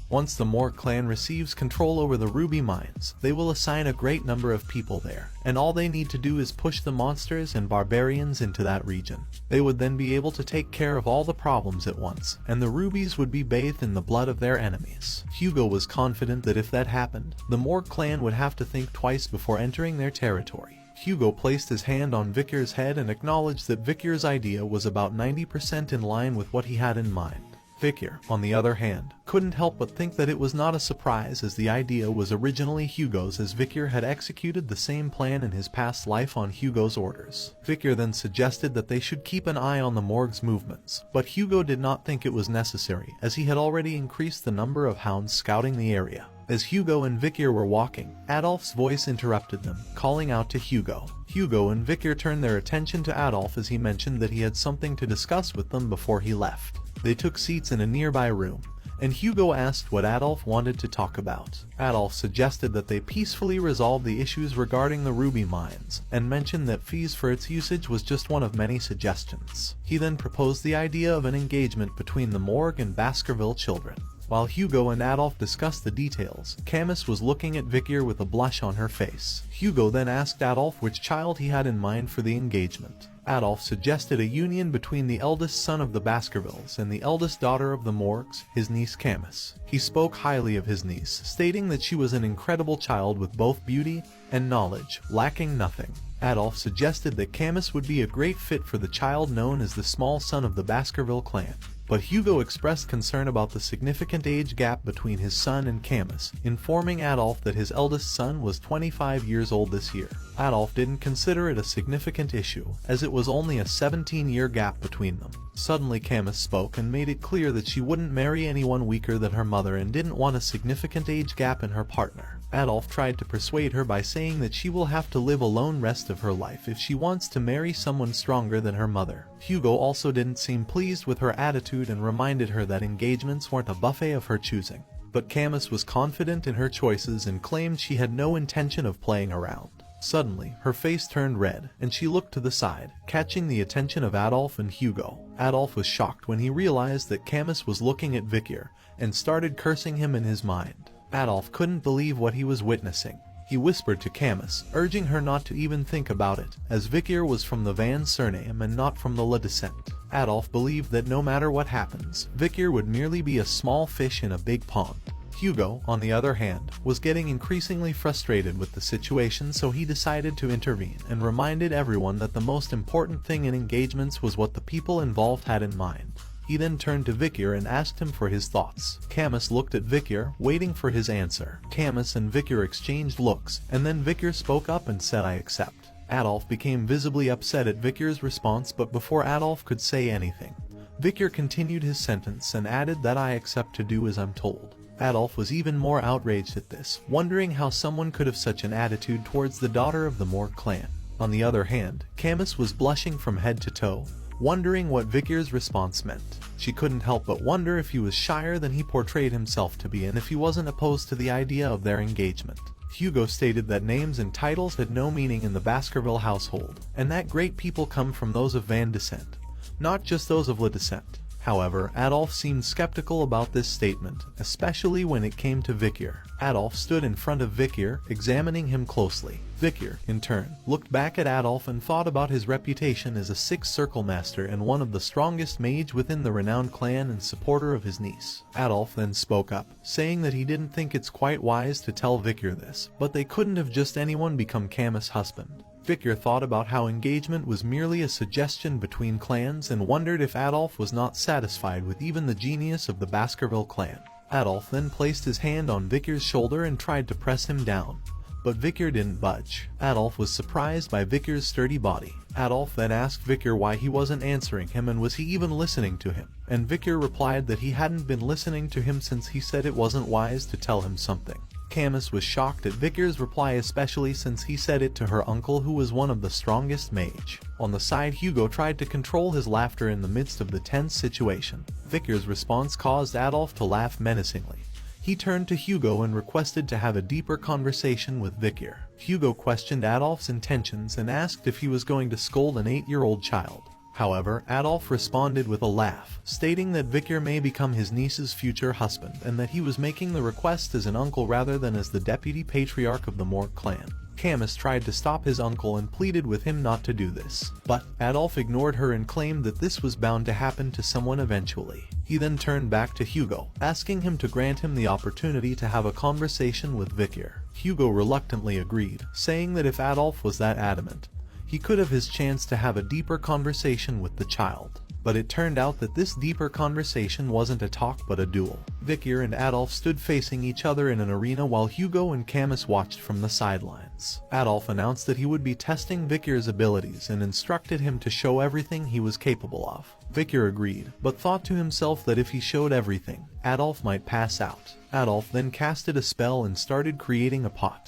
Once the Moor clan receives control over the ruby mines, they will assign a great number of people there, and all they need to do is push the monsters and barbarians into that region. They would then be able to take care of all the problems at once, and the rubies would be bathed in the blood of their enemies. Hugo was confident that if that happened, the Moor clan would have to think twice before entering their territory. Hugo placed his hand on Bichir's head and acknowledged that Bichir's idea was about 90% in line with what he had in mind. Bichir, on the other hand, couldn't help but think that it was not a surprise, as the idea was originally Hugo's, as Bichir had executed the same plan in his past life on Hugo's orders. Bichir then suggested that they should keep an eye on the Morg's movements, but Hugo did not think it was necessary, as he had already increased the number of hounds scouting the area. As Hugo and Bichir were walking, Adolf's voice interrupted them, calling out to Hugo. Hugo and Bichir turned their attention to Adolf as he mentioned that he had something to discuss with them before he left. They took seats in a nearby room, and Hugo asked what Adolf wanted to talk about. Adolf suggested that they peacefully resolve the issues regarding the ruby mines, and mentioned that fees for its usage was just one of many suggestions. He then proposed the idea of an engagement between the Morg and Baskerville children. While Hugo and Adolf discussed the details, Camus was looking at Bichir with a blush on her face. Hugo then asked Adolf which child he had in mind for the engagement. Adolf suggested a union between the eldest son of the Baskervilles and the eldest daughter of the Morgs, his niece Camus. He spoke highly of his niece, stating that she was an incredible child with both beauty and knowledge, lacking nothing. Adolf suggested that Camus would be a great fit for the child known as the small son of the Baskerville clan. But Hugo expressed concern about the significant age gap between his son and Camus, informing Adolf that his eldest son was 25 years old this year. Adolf didn't consider it a significant issue, as it was only a 17-year gap between them. Suddenly Camus spoke and made it clear that she wouldn't marry anyone weaker than her mother and didn't want a significant age gap in her partner. Adolf tried to persuade her by saying that she will have to live alone rest of her life if she wants to marry someone stronger than her mother. Hugo also didn't seem pleased with her attitude and reminded her that engagements weren't a buffet of her choosing. But Camus was confident in her choices and claimed she had no intention of playing around. Suddenly, her face turned red, and she looked to the side, catching the attention of Adolf and Hugo. Adolf was shocked when he realized that Camus was looking at Bichir, and started cursing him in his mind. Adolf couldn't believe what he was witnessing. He whispered to Camus, urging her not to even think about it, as Bichir was from the Van surname and not from the La descent. Adolf believed that no matter what happens, Bichir would merely be a small fish in a big pond. Hugo, on the other hand, was getting increasingly frustrated with the situation, so he decided to intervene and reminded everyone that the most important thing in engagements was what the people involved had in mind. He then turned to Bichir and asked him for his thoughts. Camus looked at Bichir, waiting for his answer. Camus and Bichir exchanged looks, and then Bichir spoke up and said, "I accept." Adolf became visibly upset at Bichir's response, but before Adolf could say anything, Bichir continued his sentence and added that "I accept to do as I'm told." Adolf was even more outraged at this, wondering how someone could have such an attitude towards the daughter of the Moor clan. On the other hand, Camus was blushing from head to toe, wondering what Bichir's response meant. She couldn't help but wonder if he was shyer than he portrayed himself to be and if he wasn't opposed to the idea of their engagement. Hugo stated that names and titles had no meaning in the Baskerville household, and that great people come from those of Van descent, not just those of La descent. However, Adolf seemed skeptical about this statement, especially when it came to Bichir. Adolf stood in front of Bichir, examining him closely. Bichir, in turn, looked back at Adolf and thought about his reputation as a sixth circle master and one of the strongest mage within the renowned clan and supporter of his niece. Adolf then spoke up, saying that he didn't think it's quite wise to tell Bichir this, but they couldn't have just anyone become Camus' husband. Bichir thought about how engagement was merely a suggestion between clans and wondered if Adolf was not satisfied with even the genius of the Baskerville clan. Adolf then placed his hand on Bichir's shoulder and tried to press him down, but Bichir didn't budge. Adolf was surprised by Bichir's sturdy body. Adolf then asked Bichir why he wasn't answering him and was he even listening to him, and Bichir replied that he hadn't been listening to him since he said it wasn't wise to tell him something. Camus was shocked at Bichir's reply, especially since he said it to her uncle, who was one of the strongest mage. On the side, Hugo tried to control his laughter in the midst of the tense situation. Bichir's response caused Adolf to laugh menacingly. He turned to Hugo and requested to have a deeper conversation with Bichir. Hugo questioned Adolf's intentions and asked if he was going to scold an 8-year-old child. However, Adolf responded with a laugh, stating that Bichir may become his niece's future husband and that he was making the request as an uncle rather than as the deputy patriarch of the Mork clan. Camus tried to stop his uncle and pleaded with him not to do this, but Adolf ignored her and claimed that this was bound to happen to someone eventually. He then turned back to Hugo, asking him to grant him the opportunity to have a conversation with Bichir. Hugo reluctantly agreed, saying that if Adolf was that adamant, he could have his chance to have a deeper conversation with the child. But it turned out that this deeper conversation wasn't a talk but a duel. Bichir and Adolf stood facing each other in an arena while Hugo and Camus watched from the sidelines. Adolf announced that he would be testing Bichir's abilities and instructed him to show everything he was capable of. Bichir agreed, but thought to himself that if he showed everything, Adolf might pass out. Adolf then casted a spell and started creating a pot.